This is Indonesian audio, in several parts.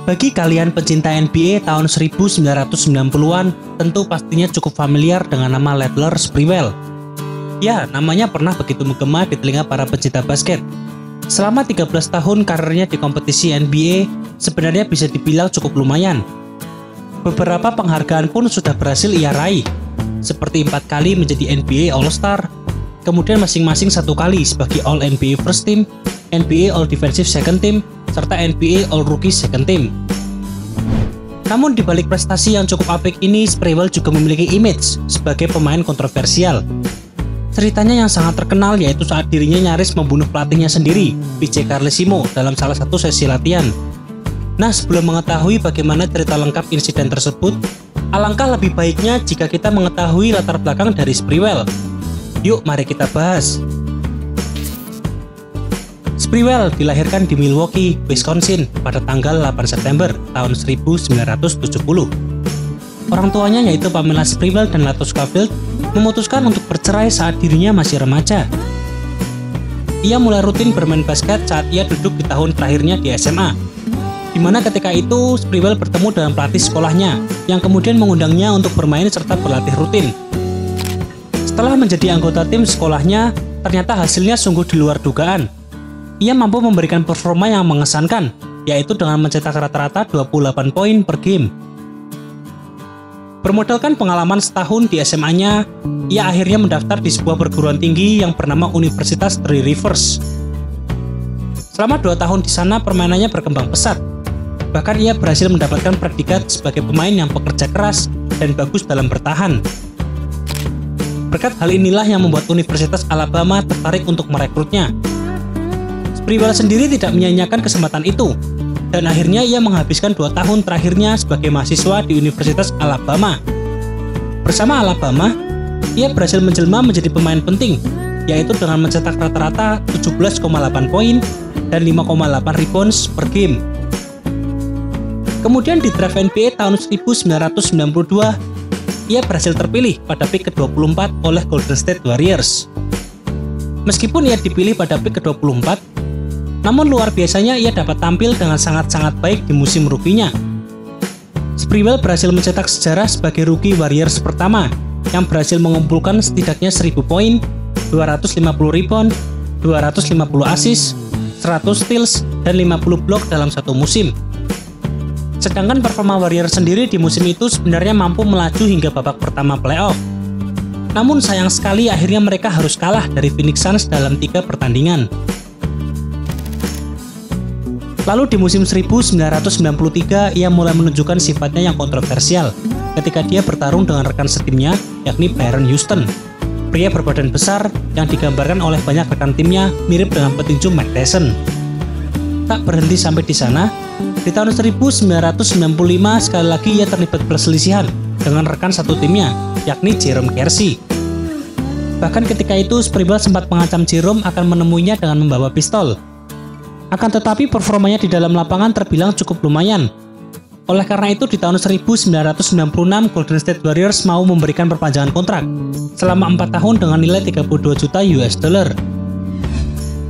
Bagi kalian pecinta NBA tahun 1990-an, tentu pastinya cukup familiar dengan nama Latrell Sprewell. Ya, namanya pernah begitu menggema di telinga para pecinta basket. Selama 13 tahun karirnya di kompetisi NBA, sebenarnya bisa dibilang cukup lumayan. Beberapa penghargaan pun sudah berhasil ia raih, seperti 4 kali menjadi NBA All-Star, kemudian masing-masing 1 kali sebagai All-NBA First Team, NBA All-Defensive Second Team, serta NBA All-Rookie Second Team. Namun di balik prestasi yang cukup apik ini, Sprewell juga memiliki image sebagai pemain kontroversial. Ceritanya yang sangat terkenal yaitu saat dirinya nyaris membunuh pelatihnya sendiri, PJ Carlesimo, dalam salah satu sesi latihan. Nah, sebelum mengetahui bagaimana cerita lengkap insiden tersebut, alangkah lebih baiknya jika kita mengetahui latar belakang dari Sprewell. Yuk, mari kita bahas. Sprewell dilahirkan di Milwaukee, Wisconsin pada tanggal 8 September tahun 1970. Orang tuanya yaitu Pamela Sprewell dan Lato Scofield memutuskan untuk bercerai saat dirinya masih remaja. Ia mulai rutin bermain basket saat ia duduk di tahun terakhirnya di SMA, di mana ketika itu Sprewell bertemu dengan pelatih sekolahnya yang kemudian mengundangnya untuk bermain serta berlatih rutin. Setelah menjadi anggota tim sekolahnya, ternyata hasilnya sungguh di luar dugaan. Ia mampu memberikan performa yang mengesankan, yaitu dengan mencetak rata-rata 28 poin per game. Bermodalkan pengalaman setahun di SMA-nya, ia akhirnya mendaftar di sebuah perguruan tinggi yang bernama Universitas Three Rivers. Selama 2 tahun di sana, permainannya berkembang pesat. Bahkan ia berhasil mendapatkan predikat sebagai pemain yang pekerja keras dan bagus dalam bertahan. Berkat hal inilah yang membuat Universitas Alabama tertarik untuk merekrutnya. Sprewell sendiri tidak menyia-nyiakan kesempatan itu, dan akhirnya ia menghabiskan 2 tahun terakhirnya sebagai mahasiswa di Universitas Alabama. Bersama Alabama, ia berhasil menjelma menjadi pemain penting, yaitu dengan mencetak rata-rata 17,8 poin dan 5,8 rebounds per game. Kemudian di draft NBA tahun 1992, ia berhasil terpilih pada pick ke-24 oleh Golden State Warriors. Meskipun ia dipilih pada pick ke-24, namun luar biasanya ia dapat tampil dengan sangat-sangat baik di musim rookie-nya. Sprewell berhasil mencetak sejarah sebagai rookie Warriors pertama yang berhasil mengumpulkan setidaknya 1000 poin, 250 rebound, 250 assist, 100 steals, dan 50 blok dalam satu musim. Sedangkan performa Warriors sendiri di musim itu sebenarnya mampu melaju hingga babak pertama playoff. Namun sayang sekali akhirnya mereka harus kalah dari Phoenix Suns dalam 3 pertandingan. Lalu di musim 1993, ia mulai menunjukkan sifatnya yang kontroversial ketika dia bertarung dengan rekan setimnya, yakni Byron Houston, pria berbadan besar yang digambarkan oleh banyak rekan timnya mirip dengan petinju Mike Tyson. Tak berhenti sampai di sana, di tahun 1995 sekali lagi ia terlibat perselisihan dengan rekan satu timnya, yakni Jerome Kersey. Bahkan ketika itu, Sprewell sempat mengancam Jerome akan menemuinya dengan membawa pistol. Akan tetapi performanya di dalam lapangan terbilang cukup lumayan. Oleh karena itu di tahun 1996 Golden State Warriors mau memberikan perpanjangan kontrak selama 4 tahun dengan nilai 32 juta US dollar.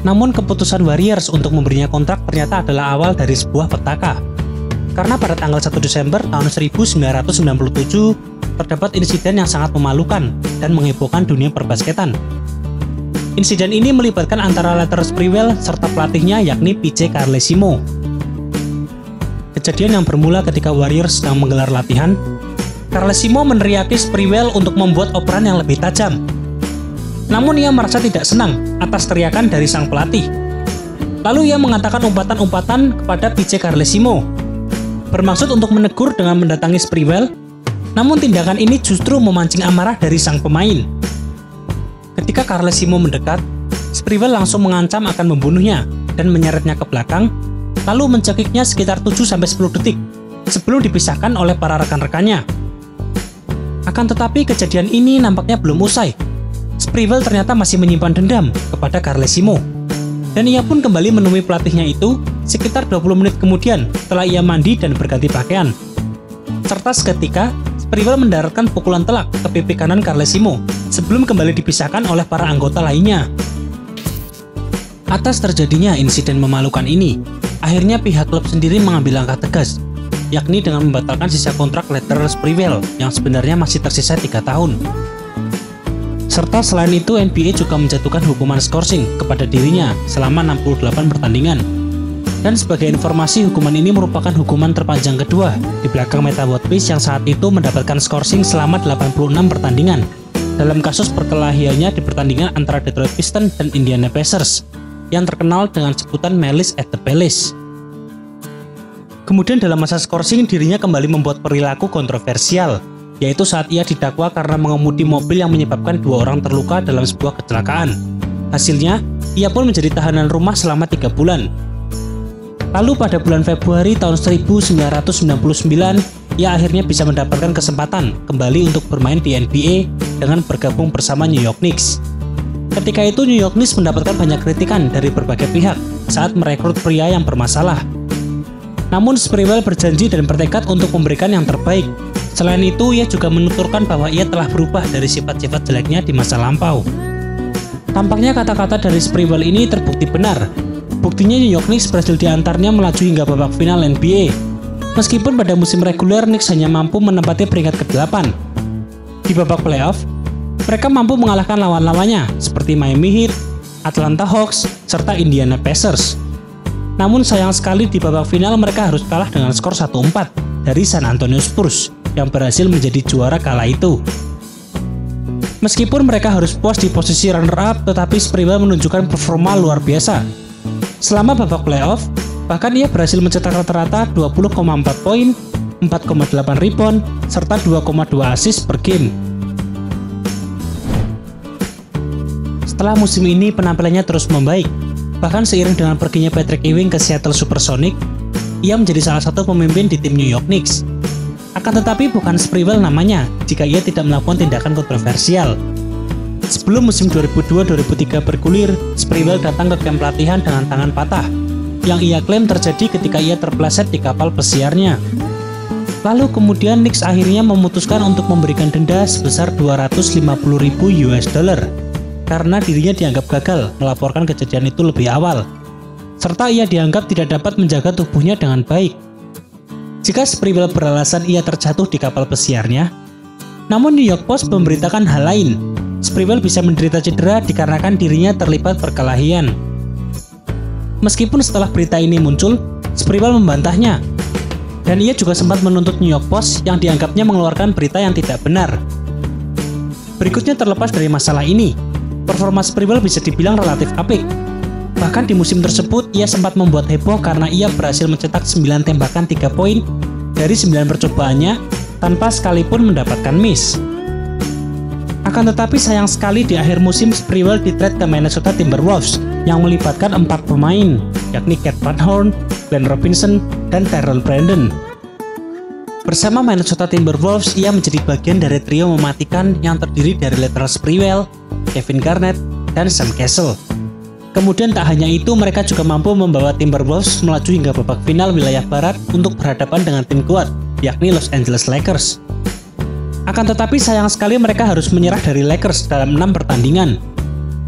Namun keputusan Warriors untuk memberinya kontrak ternyata adalah awal dari sebuah petaka. Karena pada tanggal 1 Desember tahun 1997 terdapat insiden yang sangat memalukan dan menghebohkan dunia perbasketan. Insiden ini melibatkan antara Latrell Sprewell serta pelatihnya yakni PJ Carlesimo. Kejadian yang bermula ketika Warriors sedang menggelar latihan, Carlesimo meneriaki Sprewell untuk membuat operan yang lebih tajam. Namun ia merasa tidak senang atas teriakan dari sang pelatih. Lalu ia mengatakan umpatan-umpatan kepada PJ Carlesimo, bermaksud untuk menegur dengan mendatangi Sprewell. Namun tindakan ini justru memancing amarah dari sang pemain. Ketika Carlesimo mendekat, Sprewell langsung mengancam akan membunuhnya dan menyeretnya ke belakang, lalu mencekiknya sekitar 7-10 detik sebelum dipisahkan oleh para rekan-rekannya. Akan tetapi kejadian ini nampaknya belum usai. Sprewell ternyata masih menyimpan dendam kepada Carlesimo, dan ia pun kembali menemui pelatihnya itu sekitar 20 menit kemudian setelah ia mandi dan berganti pakaian. Serta seketika, Sprewell mendaratkan pukulan telak ke pipi kanan Carlesimo sebelum kembali dipisahkan oleh para anggota lainnya. Atas terjadinya insiden memalukan ini, Akhirnya pihak klub sendiri mengambil langkah tegas, yakni dengan membatalkan sisa kontrak Latrell Sprewell yang sebenarnya masih tersisa 3 tahun. Serta selain itu NBA juga menjatuhkan hukuman scourging kepada dirinya selama 68 pertandingan. Dan sebagai informasi, hukuman ini merupakan hukuman terpanjang kedua di belakang Metta World Peace yang saat itu mendapatkan scourging selama 86 pertandingan dalam kasus perkelahiannya di pertandingan antara Detroit Pistons dan Indiana Pacers yang terkenal dengan sebutan Malice at the Palace. Kemudian dalam masa scourging, dirinya kembali membuat perilaku kontroversial, yaitu saat ia didakwa karena mengemudi mobil yang menyebabkan 2 orang terluka dalam sebuah kecelakaan. Hasilnya, ia pun menjadi tahanan rumah selama 3 bulan. Lalu pada bulan Februari tahun 1999, ia akhirnya bisa mendapatkan kesempatan kembali untuk bermain di NBA dengan bergabung bersama New York Knicks. Ketika itu New York Knicks mendapatkan banyak kritikan dari berbagai pihak saat merekrut pria yang bermasalah. Namun Sprewell berjanji dan bertekad untuk memberikan yang terbaik. Selain itu, ia juga menuturkan bahwa ia telah berubah dari sifat-sifat jeleknya di masa lampau. Tampaknya kata-kata dari Sprewell ini terbukti benar. Buktinya New York Knicks berhasil diantarnya melaju hingga babak final NBA. Meskipun pada musim reguler Knicks hanya mampu menempati peringkat ke-8. Di babak playoff, mereka mampu mengalahkan lawan-lawannya seperti Miami Heat, Atlanta Hawks, serta Indiana Pacers. Namun sayang sekali di babak final mereka harus kalah dengan skor 1-4 dari San Antonio Spurs yang berhasil menjadi juara kala itu. Meskipun mereka harus puas di posisi runner-up, tetapi Sprewell menunjukkan performa luar biasa. Selama babak playoff, bahkan ia berhasil mencetak rata-rata 20,4 poin, 4,8 rebound, serta 2,2 assist per game. Setelah musim ini penampilannya terus membaik, bahkan seiring dengan perginya Patrick Ewing ke Seattle Supersonics, ia menjadi salah satu pemimpin di tim New York Knicks. Akan tetapi bukan Sprewell namanya jika ia tidak melakukan tindakan kontroversial. Sebelum musim 2002-2003 bergulir, Sprewell datang ke kamp latihan dengan tangan patah, yang ia klaim terjadi ketika ia terpeleset di kapal pesiarnya. Lalu kemudian Knicks akhirnya memutuskan untuk memberikan denda sebesar $250.000 karena dirinya dianggap gagal melaporkan kejadian itu lebih awal, serta ia dianggap tidak dapat menjaga tubuhnya dengan baik. Jika Sprewell beralasan ia terjatuh di kapal pesiarnya, namun New York Post memberitakan hal lain. Sprewell bisa menderita cedera dikarenakan dirinya terlibat perkelahian. Meskipun setelah berita ini muncul, Sprewell membantahnya. Dan ia juga sempat menuntut New York Post yang dianggapnya mengeluarkan berita yang tidak benar. Berikutnya terlepas dari masalah ini, performa Sprewell bisa dibilang relatif apik. Bahkan di musim tersebut, ia sempat membuat heboh karena ia berhasil mencetak 9 tembakan 3 poin dari 9 percobaannya tanpa sekalipun mendapatkan miss. Akan tetapi sayang sekali di akhir musim Sprewell di-trade ke Minnesota Timberwolves yang melibatkan 4 pemain, yakni Cat Van Horn, Glenn Robinson, dan Terrell Brandon. Bersama Minnesota Timberwolves, ia menjadi bagian dari trio mematikan yang terdiri dari Latrell Sprewell, Kevin Garnett, dan Sam Cassell. Kemudian tak hanya itu, mereka juga mampu membawa Timberwolves melaju hingga babak final wilayah barat untuk berhadapan dengan tim kuat, yakni Los Angeles Lakers. Akan tetapi sayang sekali mereka harus menyerah dari Lakers dalam 6 pertandingan.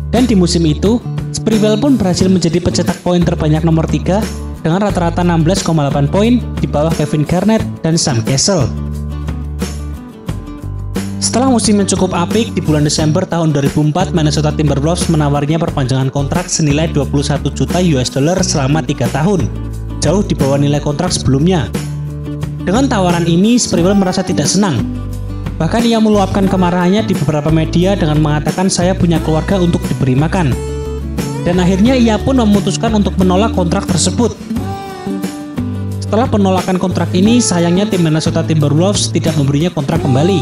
Dan di musim itu, Sprewell pun berhasil menjadi pencetak poin terbanyak nomor 3 dengan rata-rata 16,8 poin di bawah Kevin Garnett dan Sam Cassell. Setelah musim yang cukup apik, di bulan Desember tahun 2004, Minnesota Timberwolves menawarinya perpanjangan kontrak senilai $21 juta selama 3 tahun, jauh di bawah nilai kontrak sebelumnya. Dengan tawaran ini, Sprewell merasa tidak senang. Bahkan ia meluapkan kemarahannya di beberapa media dengan mengatakan saya punya keluarga untuk diberi makan. Dan akhirnya ia pun memutuskan untuk menolak kontrak tersebut. Setelah penolakan kontrak ini, sayangnya tim Minnesota Timberwolves tidak memberinya kontrak kembali.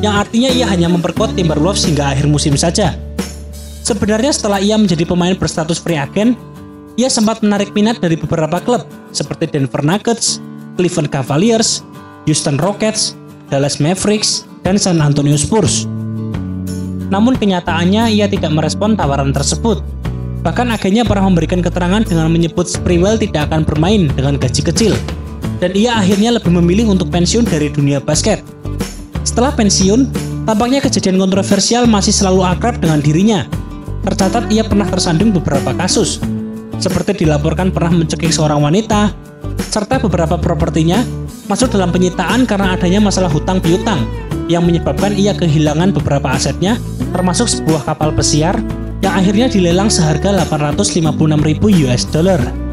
Yang artinya ia hanya memperkuat Timberwolves hingga akhir musim saja. Sebenarnya setelah ia menjadi pemain berstatus free agent, ia sempat menarik minat dari beberapa klub seperti Denver Nuggets, Cleveland Cavaliers, Houston Rockets, Dallas Mavericks, dan San Antonio Spurs. Namun kenyataannya ia tidak merespon tawaran tersebut. Bahkan agennya pernah memberikan keterangan dengan menyebut Sprewell tidak akan bermain dengan gaji kecil, dan ia akhirnya lebih memilih untuk pensiun dari dunia basket. Setelah pensiun, tampaknya kejadian kontroversial masih selalu akrab dengan dirinya. Tercatat ia pernah tersandung beberapa kasus. seperti dilaporkan pernah mencekik seorang wanita, serta beberapa propertinya masuk dalam penyitaan karena adanya masalah hutang piutang yang menyebabkan ia kehilangan beberapa asetnya, termasuk sebuah kapal pesiar yang akhirnya dilelang seharga 856.000 US dollar.